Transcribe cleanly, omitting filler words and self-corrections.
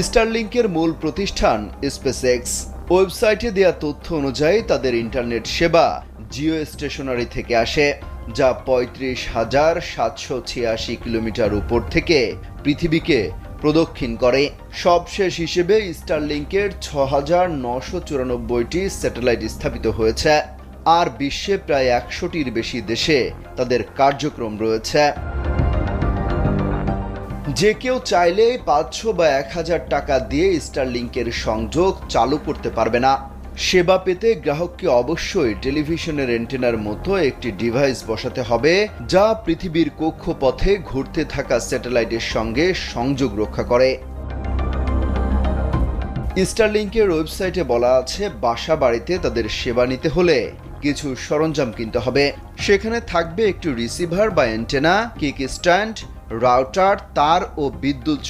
স্টারলিংকের মূল প্রতিষ্ঠান স্পেসএক্স। ওয়েবসাইটে দেয়া তথ্য অনুযায়ী তাদের ইন্টারনেট সেবা জিও স্টেশনারি থেকে আসে, যা ৩৫,৭৮৬ কিলোমিটার উপর থেকে পৃথিবীকে প্রদক্ষিণ করে। সবশেষ হিসেবে স্টারলিংকের ৬,৯৯৪টি স্যাটেলাইট স্থাপিত হয়েছে, আর বিশ্বে প্রায় ১০০টির বেশি দেশে তাদের কার্যক্রম রয়েছে। যে কেউ চাইলে ৫০০ বা ১,০০০ টাকা দিয়ে স্টারলিংকের সংযোগ চালু করতে পারবে না। সেবা পেতে গ্রাহককে অবশ্যই টেলিভিশনের অ্যান্টেনার মতো একটি ডিভাইস বসাতে হবে, যা পৃথিবীর কক্ষপথে ঘুরতে থাকা স্যাটেলাইটের সঙ্গে সংযোগ রক্ষা করে। স্টারলিংকের ওয়েবসাইটে বলা আছে, বাসা বাড়িতে তাদের সেবা নিতে হলে কিছু সরঞ্জাম কিনতে হবে। সেখানে থাকবে একটি রিসিভার বা অ্যান্টেনা, কিক স্ট্যান্ড, রাউটার, তার ও বিদ্যুৎ